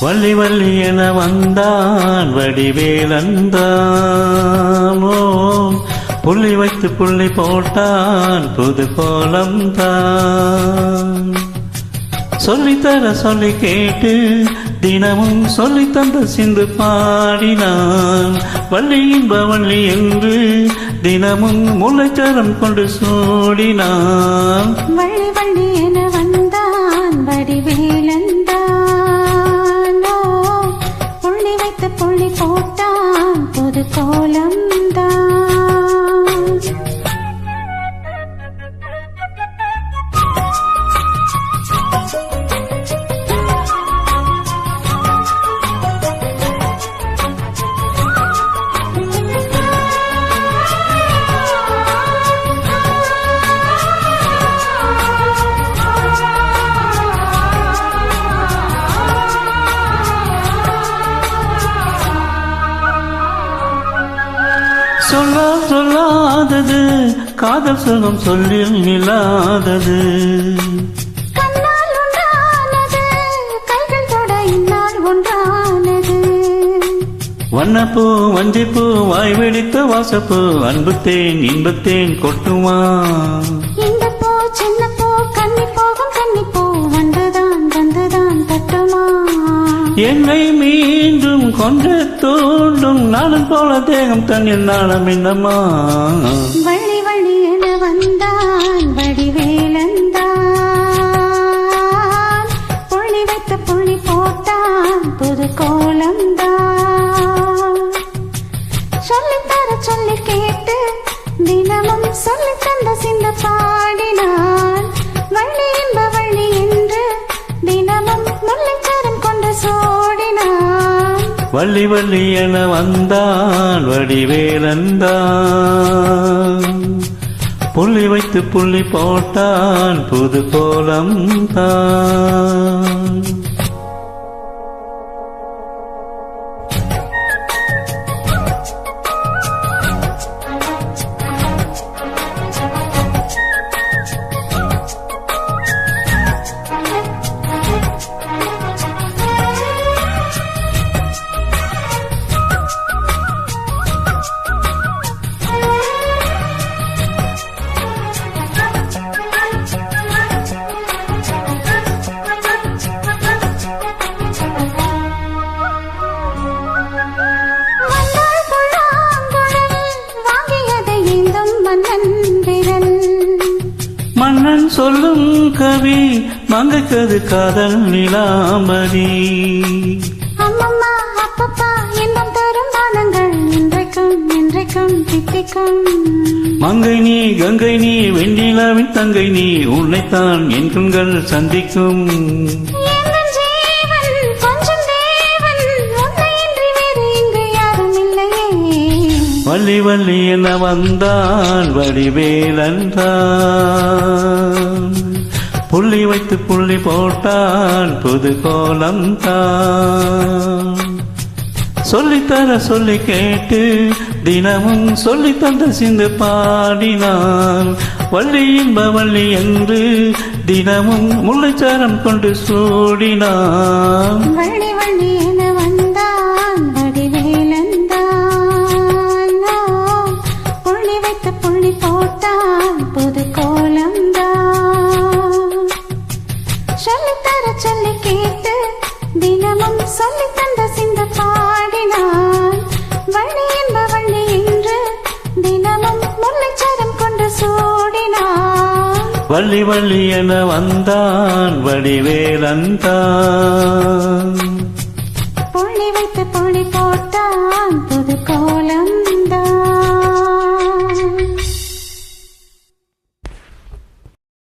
வள்ளி வள்ளி என வந்தான் வடிவேலந்தானோ, புள்ளி வைத்து புள்ளி போட்டான் புது கோலம்தான். சொல்லித்தர சொல்லி கேட்டு தினமும் சொல்லி தந்த சிந்து பாடினான். வள்ளி இன்ப வள்ளி என்று தினமும் முல்லைச்சரம் கொண்டு சூடினான். வள்ளி வள்ளி என வந்தான் வடிவேலந்தானோ, புள்ளி வைத்து புள்ளி போட்டான் புது கோலம்தான். சொல்லாதது காதல் சொல்லும் சொல்லில் நிலாதது. கண்ணால் ஒன்றானது கைகள் தொட இந்நாள் ஒன்றானது. வண்ணப்பூ வஞ்சிப்பூ வாய் வெடித்த வாசப்பூ அன்புத்தேன் இன்பத்தேன் கொட்டுமா. இந்த பூ சின்ன பூ கண்ணி போகும் கண்ணி பூ வந்துதான் வந்துதான் தட்டுமா. என்னை மீண்டும் கொண்டு தூண்டும் நாளும் போல தேகம் தண்ணில் நாளம் என்னம்மா. வள்ளி வள்ளி என வந்தான் வடிவேலந்தான், புள்ளி வைத்த புள்ளி போட்டான் புது கோலம்தான். சொல்லித்தர சொல்லி கேட்டு தினமும் சொல்லி தந்த சிந்த பாடினான். வள்ளி என்ப வள்ளி என்று தினமும் முல்லைச்சரம் கொண்டு சோடினான். வள்ளி வள்ளி என வந்தான் வடிவேலந்தான், புள்ளி வைத்து புள்ளி போட்டான் புது கோலம்தான். மன்னன் சொல்லும் கவி மங்கைக்கது காதல் நிலாமதி. அம்மம்மா அப்பப்பா இன்னும் தரும் பானங்கள் இன்றைக்கும் இன்றைக்கும் தித்திக்கும். மங்கை நீ கங்கை நீ வெண்ணிலாவின் தங்கை நீ உன்னைத்தான் என் கண்கள் சந்திக்கும். வள்ளி வள்ளி என வந்தான் வடிவேலந்தான், புள்ளி வைத்து புள்ளி போட்டான் புது கோலம்தான். சொல்லித்தர சொல்லி கேட்டு தினமும் சொல்லி தந்த சிந்து பாடினான். வள்ளி இன்ப வள்ளி என்று தினமும் முல்லைச்சரம் கொண்டு சூடினான். வள்ளி வள்ளி என வந்தான் வடிவேலந்தான், புள்ளி வைத்து புள்ளி போட்டான் புது கோலம்தான். சொல்லித்தர சொல்லி கேட்டு தினமும் சொல்லி தந்த சிந்த பாடினான். வள்ளி என்ப வள்ளி என்று தினமும் முல்லைச்சரம் கொண்டு சூடினான். வள்ளி வள்ளி என வந்தான் வடிவேலந்தான், புள்ளி வைத்து புள்ளி போட்டான் புது கோலம்தான்.